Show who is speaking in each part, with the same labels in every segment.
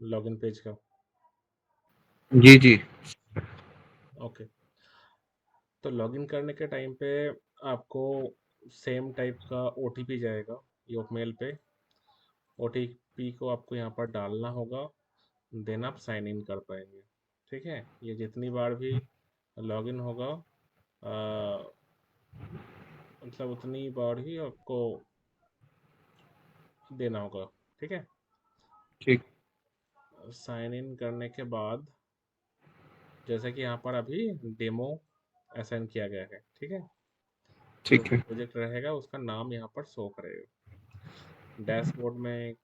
Speaker 1: Login page का।
Speaker 2: जी जी।
Speaker 1: Okay, तो login करने के टाइम पे आपको सेम टाइप का ओटीपी जाएगा योक मेल पे। ओटीपी को आपको यहाँ पर डालना होगा, देन आप साइन इन कर पाएंगे। ठीक है, ये जितनी बार भी लॉगिन होगा मतलब उतनी बार ही आपको देना होगा। ठीक है,
Speaker 2: ठीक।
Speaker 1: साइन इन करने के बाद जैसे कि यहाँ पर अभी डेमो असाइन किया गया है। ठीक है, जो
Speaker 2: ठीक
Speaker 1: भी
Speaker 2: है।
Speaker 1: प्रोजेक्ट रहेगा उसका नाम यहाँ पर शो करेगा। डैशबोर्ड में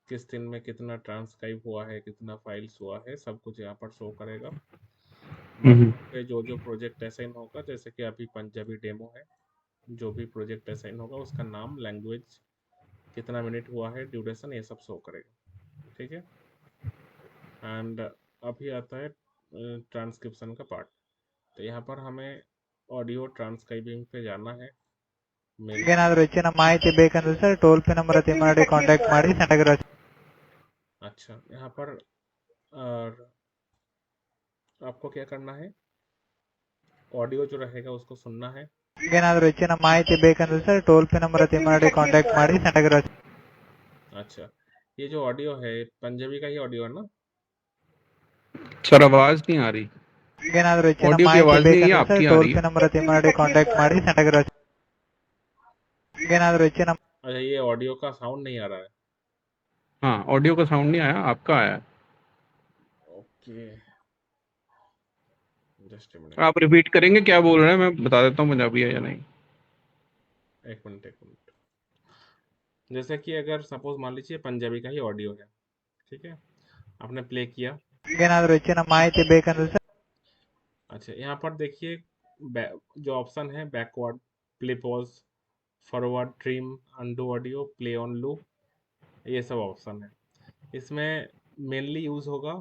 Speaker 1: किस दिन में कितना ट्रांसक्राइब हुआ है, कितना फाइल्स हुआ है, सब कुछ यहाँ पर शो करेगा।
Speaker 2: हम्म।
Speaker 1: बॉटम पे जो जो प्रोजेक्ट असाइन होगा, जैसे कि अभी पंजाबी डेमो है, जो भी प्रोजेक्ट असाइन होगा उसका नाम, लैंग्वेज, कितना मिनट हुआ है, ड्यूरेशन, ये सब शो करेगा। ठीक है, एंड अभी आता है ट्रांसक्रिप्शन का पार्ट। तो यहाँ पर हमें ऑडियो ट्रांसक्राइबिंग पे जाना है। मेल
Speaker 3: ಏನಾದರೂ ಹೆಚ್ಚಿನ ಮಾಹಿತಿ ಬೇಕಂದ್ರೆ ಸರ್ ಟೋಲ್ ಫ್ರೀ ನಂಬರ್ ಅತಿ ಮಾಡಿ ಕಾಂಟ್ಯಾಕ್ಟ್ ಮಾಡಿ ಸೆಂಟರ್
Speaker 1: अच्छा, यहाँ पर और आपको क्या करना है, ऑडियो जो रहेगा उसको सुनना है।
Speaker 3: ಏನಾದರೂ ಹೆಚ್ಚಿನ ಮಾಹಿತಿ ಬೇಕಂದ್ರೆ ಸರ್ ಟೋಲ್ ಫ್ರೀ ನಂಬರ್ ಅತಿ ಮಾಡಿ ಕಾಂಟ್ಯಾಕ್ಟ್ ಮಾಡಿ ಸೆಂಟರ್
Speaker 1: अच्छा, ये जो ऑडियो है पंजाबी का ही ऑडियो है ना?
Speaker 2: सर आवाज नहीं आ रही।
Speaker 3: ಏನಾದರೂ ಹೆಚ್ಚಿನ
Speaker 2: ऑडियो की
Speaker 3: ಮಾಹಿತಿ
Speaker 2: आवाज नहीं है,
Speaker 3: ಬೇಕಂದ್ರೆ ಸರ್
Speaker 2: आपकी आ
Speaker 3: ಟೋಲ್
Speaker 2: रही
Speaker 3: ಫ್ರೀ
Speaker 2: है।
Speaker 3: ನಂಬರ್ ಅತಿ ಮಾಡಿ ಕಾಂಟ್ಯಾಕ್ಟ್ ಮಾಡಿ ಸೆಂಟರ್ ಏನಾದರೂ ಹೆಚ್ಚಿನ
Speaker 1: अच्छा, ये ऑडियो का साउंड नहीं आ रहा है।
Speaker 2: हाँ, ऑडियो का साउंड नहीं आया, आपका आया।
Speaker 1: Okay, just a minute.
Speaker 2: आप रिपीट करेंगे क्या बोल रहे हैं, मैं बता देता हूँ पंजाबी है या नहीं।
Speaker 1: एक मिनट एक मिनट। जैसे कि अगर सपोज मान लीजिए पंजाबी का ही ऑडियो है, ठीक है, आपने प्ले किया।
Speaker 3: ಏನಾದರೂ ಹೆಚ್ಚಿನ ಮಾಹಿತಿ ಬೇಕಂದ್ರೆ ಸರ್
Speaker 1: अच्छा, यहाँ पर देखिए जो ऑप्शन है, backward, play pause, forward, trim, undo audio, play on loop, ये सब ऑप्शन है। इसमें मेनली यूज होगा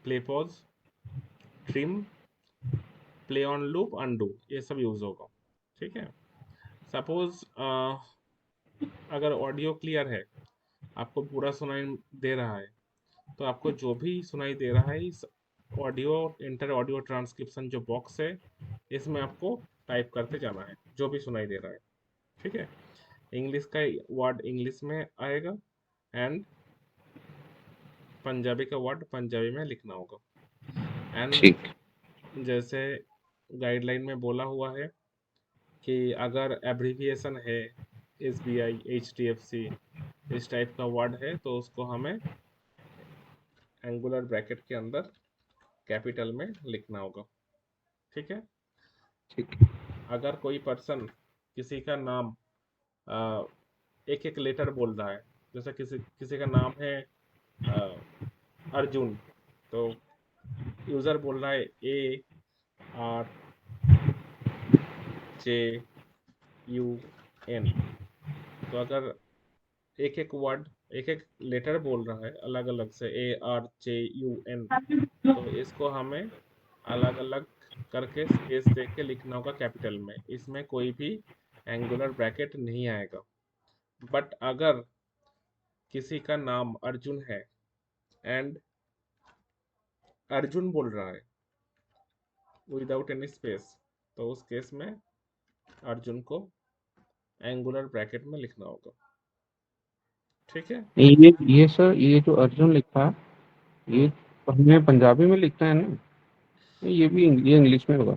Speaker 1: play pause, trim, play on loop, undo, ये सब यूज होगा। ठीक है, सपोज अगर ऑडियो क्लियर है, आपको पूरा सुनाई दे रहा है, तो आपको जो भी सुनाई दे रहा है इस ऑडियो इंटर ऑडियो ट्रांसक्रिप्शन जो बॉक्स है, इसमें आपको टाइप करते जाना है जो भी सुनाई दे रहा है। ठीक है, इंग्लिश का वर्ड इंग्लिश में आएगा एंड पंजाबी का वर्ड पंजाबी में लिखना होगा। एंड
Speaker 2: ठीक।
Speaker 1: जैसे गाइडलाइन में बोला हुआ है कि अगर एब्रीविएशन है, SBI, HDFC, इस टाइप का वर्ड है, तो उसको हमें एंगुलर ब्रैकेट के अंदर कैपिटल में लिखना होगा। ठीक है,
Speaker 2: ठीक।
Speaker 1: अगर कोई पर्सन किसी का नाम एक एक लेटर बोल रहा है, जैसे किसी किसी का नाम है अर्जुन, तो यूजर बोल रहा है ARJUN, तो अगर एक एक वर्ड एक एक लेटर बोल रहा है अलग अलग से, ARJUN, तो इसको हमें अलग अलग करके स्पेस दे के लिखना होगा कैपिटल में। इसमें कोई भी एंगुलर ब्रैकेट नहीं आएगा। बट अगर किसी का नाम अर्जुन है एंड अर्जुन बोल रहा है विदाउट एनी स्पेस, तो उस केस में अर्जुन को एंगुलर ब्रैकेट में लिखना होगा। ठीक है,
Speaker 2: ये सर, ये जो अर्जुन लिखा है, ये हमें पंजाबी में लिखना है ना? ये भी ये इंग्लिश में होगा।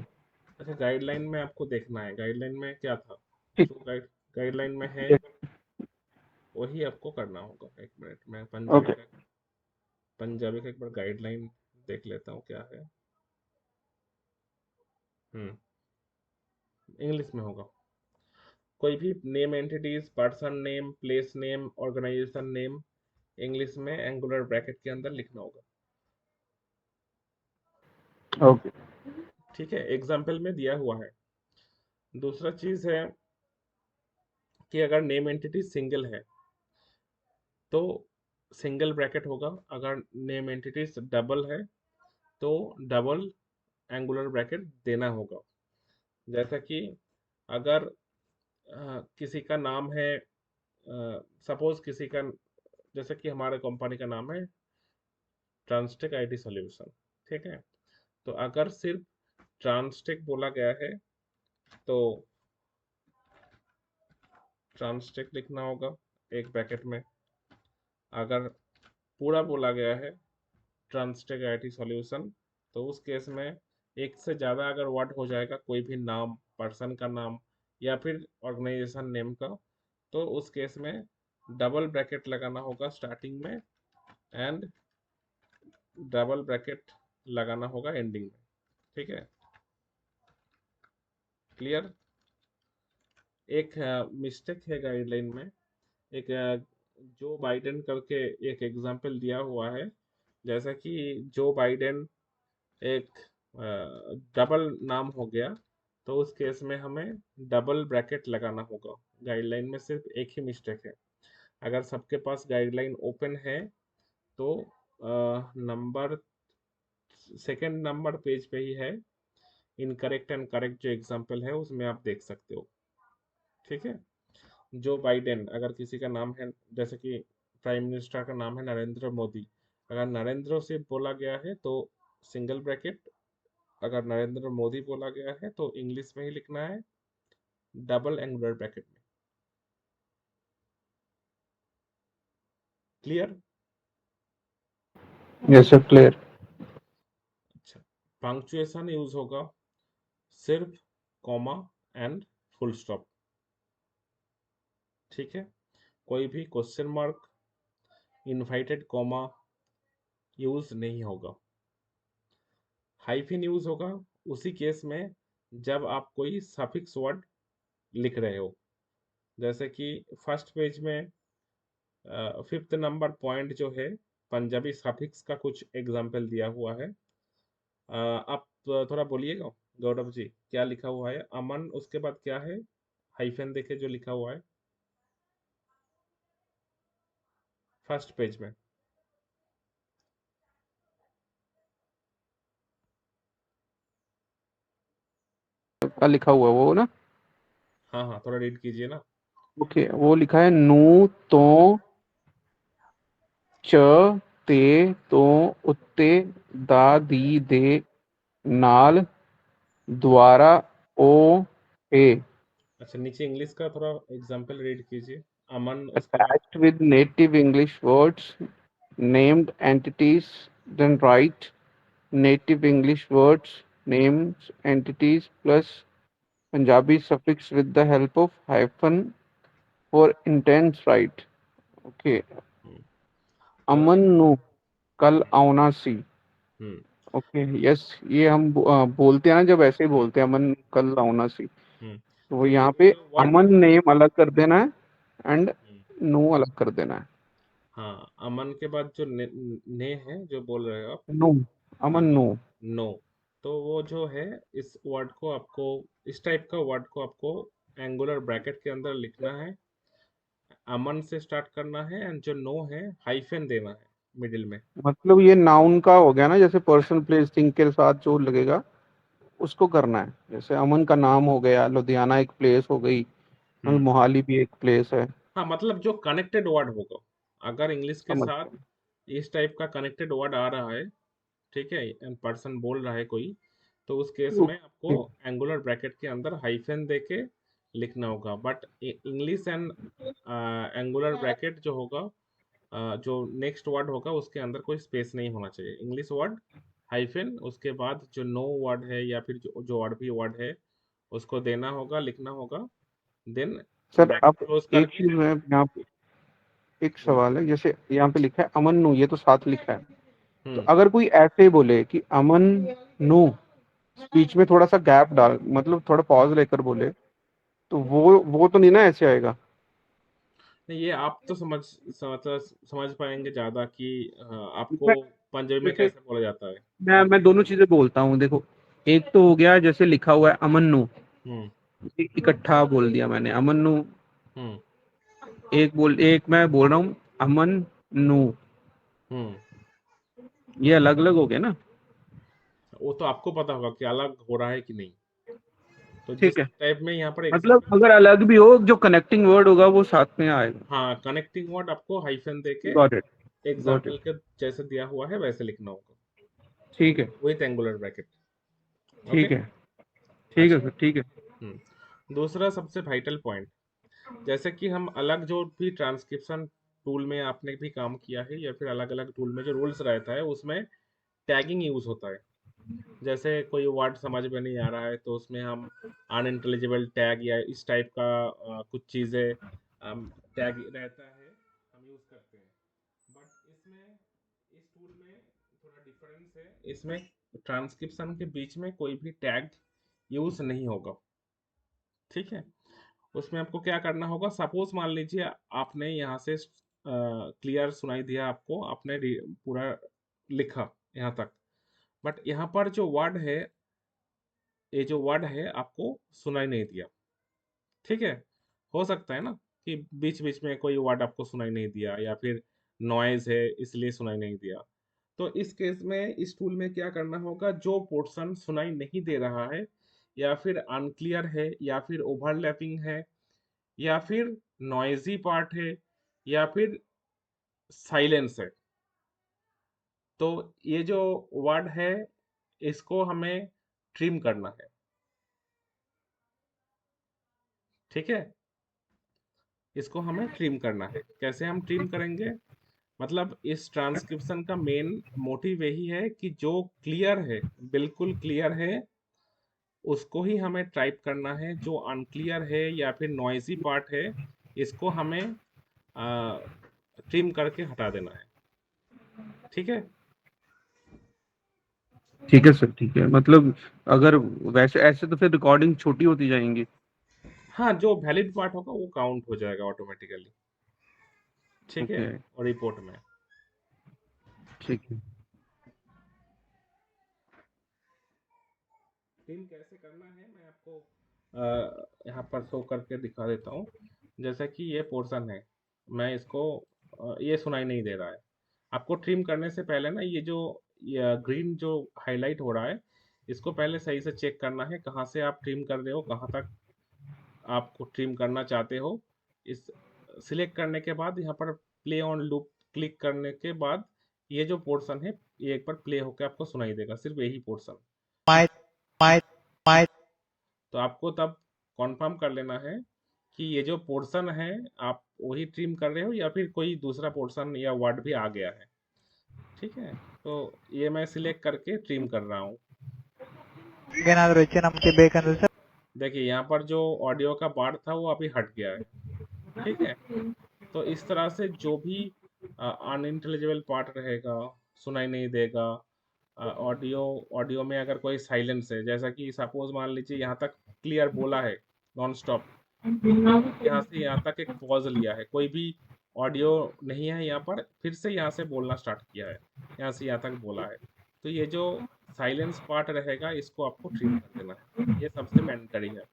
Speaker 1: अच्छा, गाइडलाइन में आपको देखना है गाइडलाइन में क्या था,
Speaker 2: ठीक।
Speaker 1: जो गाइडलाइन में है वही आपको करना होगा। एक मिनट, मैं
Speaker 2: ओके।
Speaker 1: पंजाबी का एक बार गाइडलाइन देख लेता हूँ क्या है। इंग्लिश में होगा। कोई भी name entities, person name, place name, organisation name English में एंगुलर ब्रैकेट के अंदर लिखना होगा।
Speaker 2: ओके।
Speaker 1: ठीक है, एग्जाम्पल में दिया हुआ है। दूसरा चीज है कि अगर नेम एंटिटी सिंगल है तो सिंगल ब्रैकेट होगा, अगर नेम एंटिटी डबल है तो डबल एंगुलर ब्रैकेट देना होगा। जैसा कि अगर किसी का नाम है, सपोज किसी का, जैसे कि हमारे कंपनी का नाम है ट्रांसटेक आईटी सॉल्यूशन, ठीक है। तो अगर सिर्फ ट्रांसटेक बोला गया है तो ट्रांसटेक लिखना होगा एक ब्रैकेट में। अगर पूरा बोला गया है ट्रांसटेक आईटी सॉल्यूशन, तो उस केस में एक से ज़्यादा अगर वर्ड हो जाएगा, कोई भी नाम, पर्सन का नाम या फिर ऑर्गेनाइजेशन नेम का, तो उस केस में डबल ब्रैकेट लगाना होगा स्टार्टिंग में एंड डबल ब्रैकेट लगाना होगा एंडिंग में, ठीक है। क्लियर। एक मिस्टेक है गाइडलाइन में, एक जो बाइडेन करके एक एग्जाम्पल दिया हुआ है, जैसा कि जो बाइडेन एक डबल नाम हो गया, तो उस केस में हमें डबल ब्रैकेट लगाना होगा। गाइडलाइन में सिर्फ एक ही मिस्टेक है। अगर सबके पास गाइडलाइन ओपन है तो नंबर सेकंड नंबर पेज पे ही है, इनकरेक्ट एंड करेक्ट जो एग्जाम्पल है उसमें आप देख सकते हो, ठीक है। जो बाइडेन, अगर किसी का नाम है, जैसे कि प्राइम मिनिस्टर का नाम है नरेंद्र मोदी, अगर नरेंद्र से बोला गया है तो सिंगल ब्रैकेट, अगर नरेंद्र मोदी बोला गया है तो इंग्लिश में ही लिखना है डबल एंगुलर ब्रैकेट में। क्लियर।
Speaker 2: Yes sir, clear.
Speaker 1: अच्छा, पंक्चुएशन यूज होगा सिर्फ कॉमा एंड फुल स्टॉप, ठीक है। कोई भी question mark, invited comma use नहीं होगा। हाइफिन यूज होगा उसी केस में जब आप कोई सफिक्स वर्ड लिख रहे हो, जैसे कि फर्स्ट पेज में फिफ्थ नंबर पॉइंट जो है पंजाबी सफिक्स का कुछ एग्जाम्पल दिया हुआ है। आप थोड़ा बोलिएगा गौरव जी, क्या लिखा हुआ है? अमन, उसके बाद क्या है? हाइफन देखे जो लिखा हुआ है फर्स्ट पेज में।
Speaker 2: का लिखा हुआ है वो ना?
Speaker 1: हाँ हाँ, थोड़ा रीड कीजिए ना।
Speaker 2: ओके, वो लिखा है नू तो च ते तो उत्ते दा दी दे नाल द्वारा ओ ए
Speaker 1: अच्छा, नीचे इंग्लिश का थोड़ा एग्जाम्पल रीड कीजिए अमन, उसके बाद।
Speaker 2: attached with native English words, named entities, then write native English words, names, entities plus Punjabi suffix with the help of hyphen for intense right. Okay.
Speaker 1: हम्म, अगर
Speaker 2: अमन नु कल आउना सी।
Speaker 1: हम्म
Speaker 2: ओके यस, ये हम बोलते हैं ना, जब ऐसे ही बोलते हैं अमन कल आउना सी,
Speaker 1: हम्म
Speaker 2: तो वो
Speaker 1: तो
Speaker 2: यहाँ
Speaker 1: ये
Speaker 2: पे
Speaker 1: जो वर्ड
Speaker 2: अमन नेम अलग कर देना है एंड
Speaker 1: हम्म,
Speaker 2: नो अलग कर देना है।
Speaker 1: हाँ, अमन के बाद जो ने है जो बोल रहे हो आप,
Speaker 2: नो,
Speaker 1: हाँ
Speaker 2: अमन
Speaker 1: तो
Speaker 2: नो।
Speaker 1: नो, तो वो जो है इस वर्ड को आपको, इस टाइप का वर्ड को आपको एंगुलर ब्रैकेट के अंदर लिखना है, अमन से स्टार्ट करना है एंड जो नो है हाइफन देना है मिडिल में।
Speaker 2: मतलब ये नाउन का हो गया ना, जैसे पर्सन प्लेस थिंग के साथ जो लगेगा उसको करना है। जैसे अमन का नाम हो गया, लुधियाना एक प्लेस हो गई,
Speaker 1: हम्म
Speaker 2: मोहाली भी एक प्लेस है।
Speaker 1: हाँ, मतलब जो कनेक्टेड वर्ड होगा, अगर इंग्लिश के
Speaker 2: समझ
Speaker 1: साथ
Speaker 2: गया।
Speaker 1: इस टाइप का कनेक्टेड वर्ड आ रहा है, ठीक है, एंड पर्सन बोल रहा है कोई, तो उस केस में आपको
Speaker 2: ओके
Speaker 1: एंगुलर ब्रैकेट के अंदर हाइफन दे के लिखना होगा। But English and angular bracket जो होगा, जो नेक्स्ट वर्ड होगा उसके अंदर कोई स्पेस नहीं होना चाहिए। इंग्लिश वर्ड हाइफन, उसके बाद जो नो वर्ड है या फिर जो और भी वर्ड है उसको देना होगा, लिखना होगा, देन
Speaker 2: सर,
Speaker 1: ब्रैकेट
Speaker 2: अब
Speaker 1: क्लोज
Speaker 2: एक
Speaker 1: करके।
Speaker 2: चीज मैं यहाँ पे, एक
Speaker 1: हम्म
Speaker 2: सवाल है, जैसे यहाँ पे लिखा है अमन नू, ये तो साथ लिखा है, तो
Speaker 1: हम्म
Speaker 2: अगर कोई ऐसे बोले कि अमन नू, बीच में थोड़ा सा गैप डाल, मतलब थोड़ा पॉज लेकर बोले, तो वो तो नहीं ना ऐसे आएगा?
Speaker 1: नहीं, ये आप तो समझ पाएंगे ज्यादा कि आपको
Speaker 2: मैं
Speaker 1: पंजाबी में
Speaker 2: जैसे
Speaker 1: कैसे बोला जाता है।
Speaker 2: मैं दोनों चीजें बोलता हूँ, देखो। एक तो हो गया जैसे लिखा हुआ है अमन नू,
Speaker 1: हम्म
Speaker 2: इकट्ठा बोल दिया मैंने अमन नू।
Speaker 1: हम्म
Speaker 2: एक मैं बोल रहा हूँ अमन नू,
Speaker 1: हम्म
Speaker 2: ये अलग अलग हो गया ना?
Speaker 1: वो तो आपको पता होगा कि अलग हो रहा है कि नहीं। तो जिस
Speaker 2: ठीक है,
Speaker 1: टाइप में यहाँ पर
Speaker 2: मतलब
Speaker 1: एग्जाम्पल,
Speaker 2: अगर अलग भी हो, जो कनेक्टिंग वर्ड होगा वो साथ में आएगा।
Speaker 1: हाँ, कनेक्टिंग वर्ड आपको हाइफन दे के
Speaker 2: got it. Got
Speaker 1: example
Speaker 2: it.
Speaker 1: के जैसे दिया हुआ है वैसे लिखना होगा
Speaker 2: ठीक है,
Speaker 1: विथ एंगुलर ब्रैकेट। ओके।
Speaker 2: ठीक है, ठीक है
Speaker 1: अच्छा।
Speaker 2: सर, ठीक है।
Speaker 1: दूसरा सबसे वाइटल पॉइंट, जैसे कि हम अलग जो भी ट्रांसक्रिप्शन टूल में आपने भी काम किया है या फिर अलग अलग टूल में जो रूल्स रहता है उसमें टैगिंग यूज होता है। जैसे कोई वर्ड समझ में नहीं आ रहा है तो उसमें हम अनइंटेलिजिबल टैग या इस टाइप का कुछ चीज़ें टैग रहता है हम यूज करते हैं। बट इसमें इस टूल में थोड़ा डिफरेंस है, इसमें ट्रांसक्रिप्शन के बीच में कोई भी टैग यूज नहीं होगा। ठीक है। उसमें आपको क्या करना होगा, सपोज मान लीजिए आपने यहाँ से क्लियर सुनाई दिया आपको, आपने पूरा लिखा यहाँ तक, बट यहाँ पर जो वर्ड है, ये जो वर्ड है आपको सुनाई नहीं दिया। ठीक है। हो सकता है ना कि बीच बीच में कोई वर्ड आपको सुनाई नहीं दिया या फिर नॉइज है इसलिए सुनाई नहीं दिया। तो इस केस में इस टूल में क्या करना होगा, जो पोर्शन सुनाई नहीं दे रहा है या फिर अनक्लियर है या फिर ओवरलैपिंग है या फिर नॉइजी पार्ट है या फिर साइलेंस है, तो ये जो वर्ड है इसको हमें ट्रिम करना है। ठीक है। इसको हमें ट्रिम करना है। कैसे हम ट्रिम करेंगे, मतलब इस ट्रांसक्रिप्शन का मेन मोटिव यही है कि जो क्लियर है, बिल्कुल क्लियर है, उसको ही हमें टाइप करना है। जो अनक्लियर है या फिर नॉइजी पार्ट है इसको हमें ट्रिम करके हटा देना है। ठीक है।
Speaker 2: ठीक है सर, ठीक है। मतलब अगर वैसे ऐसे तो फिर रिकॉर्डिंग छोटी होती जाएंगी।
Speaker 1: हाँ, जो वैलिड पार्ट होगा वो काउंट हो जाएगा ऑटोमेटिकली। ठीक है।
Speaker 2: ओके,
Speaker 1: और रिपोर्ट में
Speaker 2: ठीक है।
Speaker 1: ट्रिम कैसे करना है मैं आपको यहाँ पर शो करके दिखा देता हूँ। जैसा कि ये पोर्शन है, मैं इसको ये सुनाई नहीं दे रहा है। आपको ट्रिम करने से पहले ना ये ग्रीन जो हाईलाइट हो रहा है इसको पहले सही से चेक करना है, कहाँ से आप ट्रिम कर रहे हो, कहाँ तक आपको ट्रिम करना चाहते हो। इस सिलेक्ट करने के बाद यहाँ पर प्ले ऑन लूप क्लिक करने के बाद ये जो पोर्शन है ये एक बार प्ले होकर आपको सुनाई देगा, सिर्फ यही पोर्शन।
Speaker 3: माय माय माय
Speaker 1: तो आपको तब कंफर्म कर लेना है कि ये जो पोर्शन है आप वही ट्रिम कर रहे हो या फिर कोई दूसरा पोर्शन या वर्ड भी आ गया है। ठीक है। तो ये मैं सिलेक्ट करके ट्रिम कर रहा हूँ।
Speaker 3: ಏನಾದರೂ ಹೆಚ್ಚಿನ ಮಾಹಿತಿ ಬೇಕಂದ್ರೆ ಸರ್
Speaker 1: देखिए यहाँ पर जो ऑडियो का पार्ट था वो अभी हट गया है। ठीक है। तो इस तरह से जो भी अनइंटेलिजिबल पार्ट रहेगा, सुनाई नहीं देगा, ऑडियो ऑडियो में अगर कोई साइलेंस है, जैसा कि सपोज मान लीजिए यहाँ तक क्लियर बोला है नॉन स्टॉप, यहाँ से यहाँ तक एक पॉज लिया है, कोई भी ऑडियो नहीं है यहाँ पर, फिर से यहाँ से बोलना स्टार्ट किया है, यहाँ से यहाँ तक बोला है, तो ये जो साइलेंस पार्ट रहेगा इसको आपको ट्रिम कर देना है। ये सबसे मैंडेटरी है।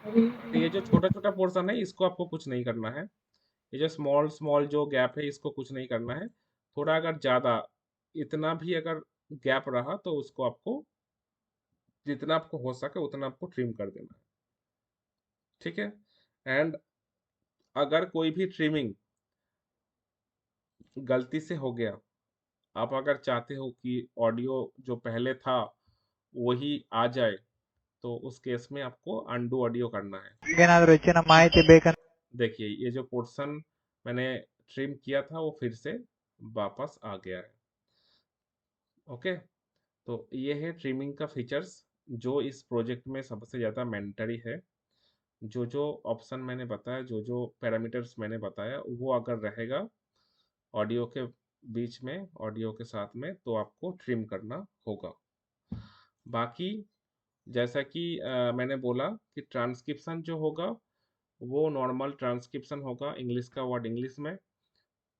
Speaker 1: तो ये जो छोटा छोटा पोर्शन है इसको आपको कुछ नहीं करना है। ये जो स्मॉल स्मॉल जो गैप है इसको कुछ नहीं करना है। थोड़ा अगर ज़्यादा इतना भी अगर गैप रहा तो उसको आपको जितना आपको हो सके उतना आपको ट्रिम कर देना है। ठीक है। एंड अगर कोई भी ट्रिमिंग गलती से हो गया, आप अगर चाहते हो कि ऑडियो जो पहले था वही आ जाए, तो उस केस में आपको अनडू ऑडियो करना है।
Speaker 3: ಏನಾದರೂ ಹೆಚ್ಚಿನ ಮಾಹಿತಿ ಬೇಕಂದ್ರೆ
Speaker 1: देखिए ये जो पोर्शन मैंने ट्रिम किया था वो फिर से वापस आ गया है। ओके। तो ये है ट्रिमिंग का फीचर्स जो इस प्रोजेक्ट में सबसे ज़्यादा मैंडेटरी है। जो जो ऑप्शन मैंने बताया, जो जो पैरामीटर्स मैंने बताया वो अगर रहेगा ऑडियो के बीच में, ऑडियो के साथ में, तो आपको ट्रिम करना होगा। बाकी जैसा कि मैंने बोला कि ट्रांसक्रिप्शन जो होगा वो नॉर्मल ट्रांसक्रिप्शन होगा, इंग्लिश का वर्ड इंग्लिश में,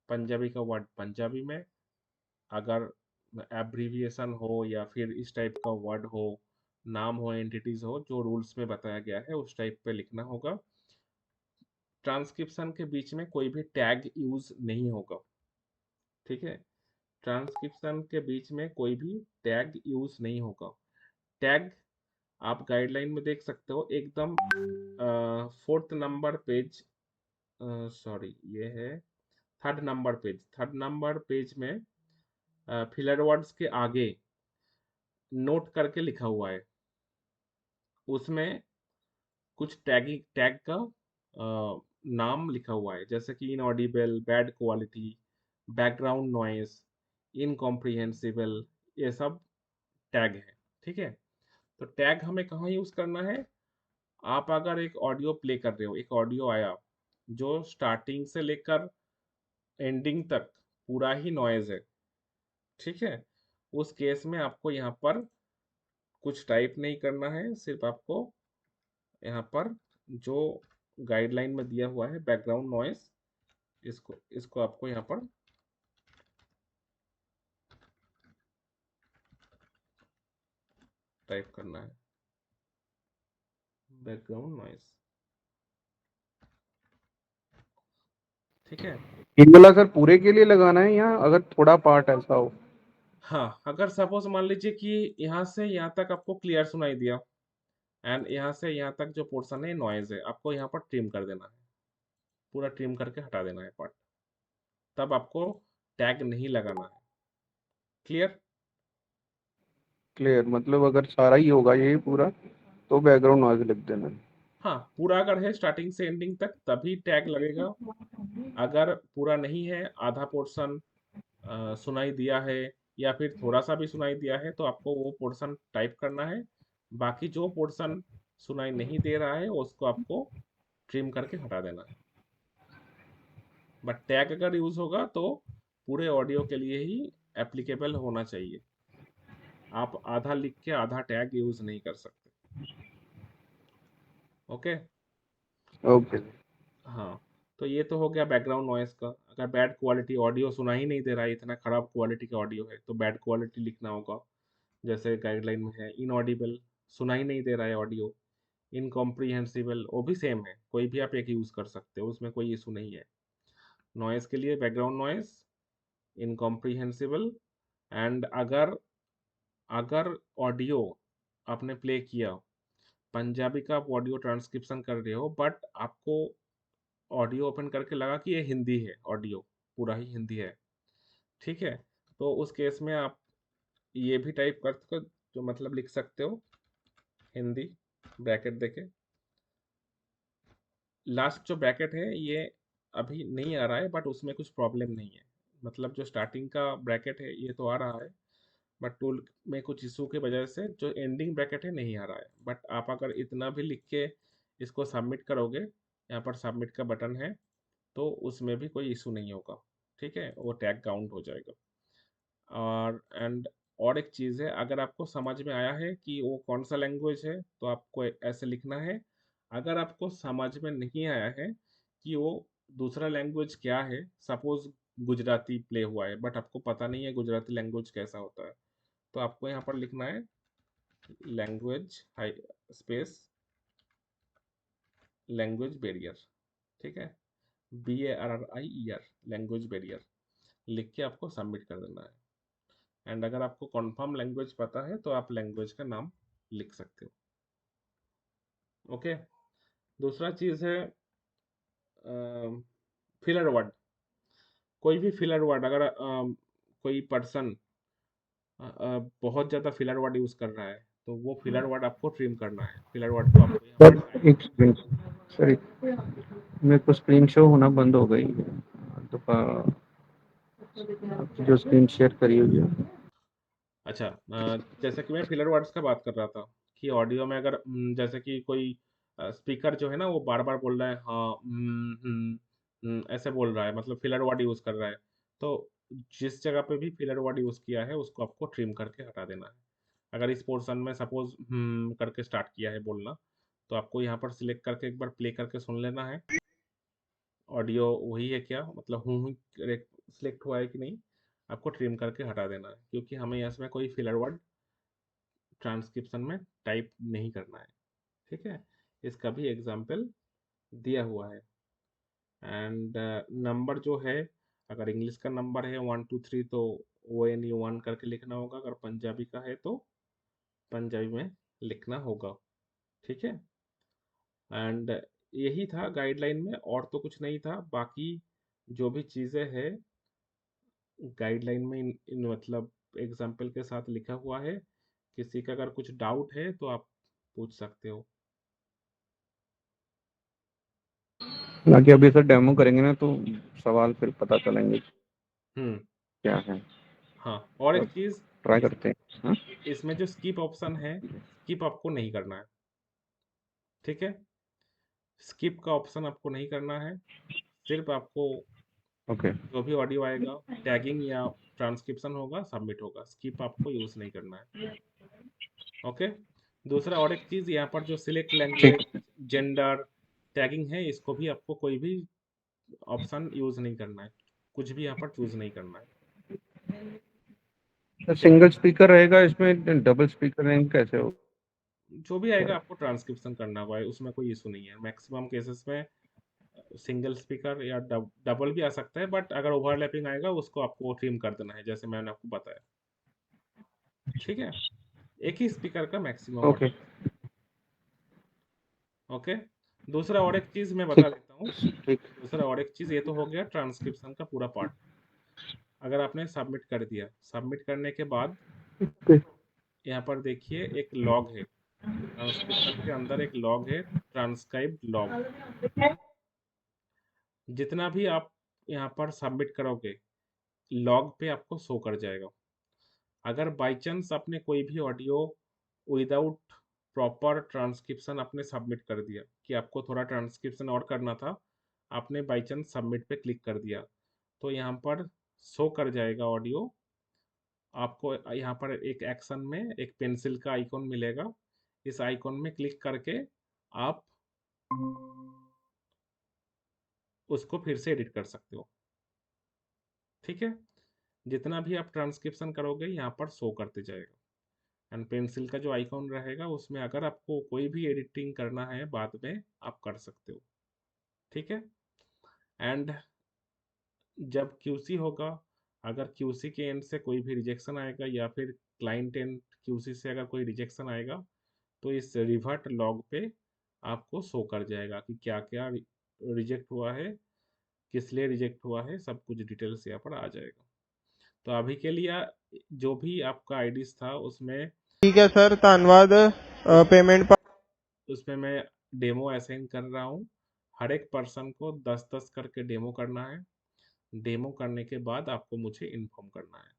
Speaker 1: पंजाबी का वर्ड पंजाबी में। अगर एब्रीविएशन हो या फिर इस टाइप का वर्ड हो, नाम हो, एंटिटीज हो, जो रूल्स में बताया गया है उस टाइप पे लिखना होगा। ट्रांसक्रिप्शन के बीच में कोई भी टैग यूज नहीं होगा। ठीक है। ट्रांसक्रिप्शन के बीच में कोई भी टैग यूज नहीं होगा। टैग आप गाइडलाइन में देख सकते हो एकदम 4th नंबर पेज, सॉरी ये है थर्ड नंबर पेज में फिलर वर्ड्स के आगे नोट करके लिखा हुआ है, उसमें कुछ टैग का नाम लिखा हुआ है, जैसे कि inaudible, bad quality, background noise, incomprehensible, ये सब टैग है। ठीक है, तो टैग हमें कहाँ यूज करना है? आप अगर एक ऑडियो प्ले कर रहे हो, एक ऑडियो आया जो स्टार्टिंग से लेकर एंडिंग तक पूरा ही नॉइज है, ठीक है, उस केस में आपको यहाँ पर कुछ टाइप नहीं करना है, सिर्फ आपको यहाँ पर जो गाइडलाइन में दिया हुआ है बैकग्राउंड नॉइस, इसको इसको आपको यहाँ पर टाइप करना है, बैकग्राउंड नॉइस। ठीक है।
Speaker 2: केवल अगर पूरे के लिए लगाना है या अगर थोड़ा पार्ट ऐसा हो?
Speaker 1: हाँ, अगर सपोज मान लीजिए कि यहाँ से यहाँ तक आपको क्लियर सुनाई दिया एंड यहाँ से यहाँ तक जो पोर्शन है नॉइज है, आपको यहाँ पर ट्रिम कर देना है, पूरा ट्रिम करके हटा देना है पार्ट, तब आपको टैग नहीं लगाना है। क्लियर?
Speaker 2: क्लियर, मतलब अगर सारा ही होगा ये पूरा तो बैकग्राउंड नॉइज लिख देना है।
Speaker 1: हाँ, पूरा अगर है स्टार्टिंग से एंडिंग तक तभी टैग लगेगा। अगर पूरा नहीं है, आधा पोर्शन सुनाई दिया है या फिर थोड़ा सा भी सुनाई दिया है, तो आपको वो पोर्शन टाइप करना है। बाकी जो पोर्शन सुनाई नहीं दे रहा है उसको आपको ट्रिम करके हटा देना है। बट टैग अगर यूज होगा तो पूरे ऑडियो के लिए ही एप्लीकेबल होना चाहिए। आप आधा लिख के आधा टैग यूज नहीं कर सकते। ओके।
Speaker 2: ओके।
Speaker 1: हाँ, तो ये तो हो गया बैकग्राउंड नॉइस का। अगर बैड क्वालिटी ऑडियो सुना ही नहीं दे रहा है, इतना खराब क्वालिटी का ऑडियो है, तो बैड क्वालिटी लिखना होगा, जैसे गाइडलाइन में है। इनऑडिबल, सुना ही नहीं दे रहा है ऑडियो। इनकॉम्प्रिहेंसिबल, वो भी सेम है, कोई भी आप एक यूज कर सकते हो, उसमें कोई इशू नहीं है। नॉइस के लिए बैकग्राउंड नॉइस, इनकॉम्प्रिहेंसिबल, एंड अगर अगर ऑडियो आपने प्ले किया, पंजाबी का आप ऑडियो ट्रांसक्रिप्शन कर रहे हो, बट आपको ऑडियो ओपन करके लगा कि ये हिंदी है, ऑडियो पूरा ही हिंदी है, ठीक है, तो उस केस में आप ये भी टाइप कर जो मतलब लिख सकते हो, हिंदी ब्रैकेट देके। लास्ट जो ब्रैकेट है ये अभी नहीं आ रहा है, बट उसमें कुछ प्रॉब्लम नहीं है। मतलब जो स्टार्टिंग का ब्रैकेट है ये तो आ रहा है, बट टूल में कुछ इशू की वजह से जो एंडिंग ब्रैकेट है नहीं आ रहा है। बट आप अगर इतना भी लिख के इसको सबमिट करोगे, यहाँ पर सबमिट का बटन है, तो उसमें भी कोई इशू नहीं होगा। ठीक है, वो टैग काउंट हो जाएगा। और एक चीज़ है, अगर आपको समझ में आया है कि वो कौन सा लैंग्वेज है, तो आपको ऐसे लिखना है। अगर आपको समझ में नहीं आया है कि वो दूसरा लैंग्वेज क्या है, सपोज गुजराती प्ले हुआ है बट आपको पता नहीं है गुजराती लैंग्वेज कैसा होता है, तो आपको यहाँ पर लिखना है लैंग्वेज स्पेस लैंग्वेज बैरियर। ठीक है, BARRIER, लैंग्वेज बैरियर लिख के आपको सबमिट कर देना है। एंड अगर आपको कॉन्फर्म लैंग्वेज पता है तो आप लैंग्वेज का नाम लिख सकते हो। ओके। दूसरा चीज़ है फिलर वर्ड। कोई भी फिलर वर्ड अगर कोई पर्सन बहुत ज़्यादा फिलर वर्ड यूज़ कर रहा है, तो वो फिलर वर्ड आपको ट्रिम करना है। फिलर वर्ड को आपको यहाँ पर
Speaker 2: सर
Speaker 1: टाइप।
Speaker 2: एक सेकंड, सर मेरे को स्क्रीन शो होना बंद हो गई है, तो आपकी जो स्क्रीन शेयर करी हुई है।
Speaker 1: अच्छा, जैसे कि मैं फिलर वर्ड्स का बात कर रहा था कि ऑडियो में अगर जैसे कि कोई स्पीकर जो है ना वो बार बार बोल रहा है हाँ, ऐसे बोल रहा है, मतलब फिलर वर्ड यूज कर रहा है, तो जिस जगह पे भी फिलर वर्ड यूज किया है उसको आपको ट्रिम करके हटा देना है। अगर इस पोर्शन में सपोज करके स्टार्ट किया है बोलना, तो आपको यहाँ पर सिलेक्ट करके एक बार प्ले करके सुन लेना है, ऑडियो वही है क्या, मतलब हूँ सिलेक्ट हुआ है कि नहीं, आपको ट्रिम करके हटा देना है, क्योंकि हमें इसमें कोई फिलर वर्ड ट्रांसक्रिप्शन में टाइप नहीं करना है। ठीक है, इसका भी एग्जाम्पल दिया हुआ है। एंड नंबर जो है, अगर इंग्लिश का नंबर है 1 2 3, तो ONE1 करके लिखना होगा। अगर पंजाबी का है तो पंजाबी में लिखना होगा। ठीक है, एंड यही था गाइडलाइन में, और तो कुछ नहीं था। बाकी जो भी चीज़ें हैं गाइडलाइन में इन मतलब एग्जाम्पल के साथ लिखा हुआ है। किसी का अगर कुछ डाउट है तो आप पूछ सकते हो।
Speaker 2: बाकी अभी सर डेमो करेंगे ना तो सवाल फिर पता चलेंगे
Speaker 1: हम्म
Speaker 2: क्या है,
Speaker 1: हाँ, और
Speaker 2: तो
Speaker 1: एक चीज़,
Speaker 2: ट्राई
Speaker 1: इस,
Speaker 2: करते हैं। हाँ
Speaker 1: इसमें जो स्किप ऑप्शन है, स्किप आपको नहीं करना है। ठीक है, स्किप का ऑप्शन आपको नहीं करना है। सिर्फ आपको
Speaker 2: ओके।
Speaker 1: जो भी ऑडियो आएगा, टैगिंग या ट्रांसक्रिप्शन होगा, सबमिट होगा। स्किप आपको यूज़ नहीं करना है। ओके। दूसरा और एक चीज़, यहाँ पर जो सिलेक्ट
Speaker 2: ठीक।
Speaker 1: लैंग्वेज, जेंडर, टैगिंग है, इसको भी आपको कोई भी ऑप्शन यूज़ नहीं करना है। कुछ भी यहाँ पर चूज़ नहीं करना है।
Speaker 2: सिंगल स्पीकर रहेगा इसमें, डबल स्पीकर रहेंगे, कैसे हो?
Speaker 1: जो भी आएगा आपको ट्रांसक्रिप्शन करना हुआ है, उसमें कोई इशू नहीं है। मैक्सिमम केसेस में सिंगल स्पीकर या डबल भी आ सकता है, बट अगर ओवरलैपिंग आएगा उसको आपको ट्रिम कर देना है, जैसे मैंने आपको बताया। ठीक है, एक ही स्पीकर का मैक्सिमम
Speaker 2: ओके।
Speaker 1: ऑडियो। ओके। दूसरा और एक चीज़ मैं बता
Speaker 2: ठीक।
Speaker 1: देता हूँ।
Speaker 2: ठीक।
Speaker 1: दूसरा और एक चीज़, ये तो हो गया ट्रांसक्रिप्शन का पूरा पार्ट। अगर आपने सबमिट कर दिया, सबमिट करने के बाद
Speaker 2: ओके।
Speaker 1: यहाँ पर देखिए एक लॉग है। ट्रांसक्रिप्शन के अंदर एक लॉग है, ट्रांसक्राइब लॉग। जितना भी आप यहाँ पर सबमिट करोगे, लॉग पे आपको शो कर जाएगा। अगर बाई चांस आपने कोई भी ऑडियो विदाउट प्रॉपर ट्रांसक्रिप्शन आपने सबमिट कर दिया, कि आपको थोड़ा ट्रांसक्रिप्शन और करना था, आपने बाई चांस सबमिट पे क्लिक कर दिया, तो यहाँ पर शो कर जाएगा ऑडियो। आपको यहाँ पर एक एक्शन में एक पेंसिल का आइकॉन मिलेगा। इस आइकॉन में क्लिक करके आप उसको फिर से एडिट कर सकते हो। ठीक है, जितना भी आप ट्रांसक्रिप्शन करोगे यहाँ पर शो करते जाएगा। एंड पेंसिल का जो आइकॉन रहेगा उसमें अगर आपको कोई भी एडिटिंग करना है बाद में, आप कर सकते हो। ठीक है। एंड जब क्यूसी होगा, अगर क्यूसी के एंड से कोई भी रिजेक्शन आएगा या फिर क्लाइंट एंड क्यूसी से अगर कोई रिजेक्शन आएगा, तो इस रिवर्ट लॉग पे आपको शो कर जाएगा कि क्या क्या रिजेक्ट हुआ है, किस लिए रिजेक्ट हुआ है, सब कुछ डिटेल्स यहाँ पर आ जाएगा। तो अभी के लिए जो भी आपका आईडीज था उसमें
Speaker 4: ठीक है सर, धन्यवाद। पेमेंट
Speaker 1: उसमें मैं डेमो असाइन कर रहा हूँ। हर एक पर्सन को 10-10 करके डेमो करना है। डेमो करने के बाद आपको मुझे इन्फॉर्म करना है।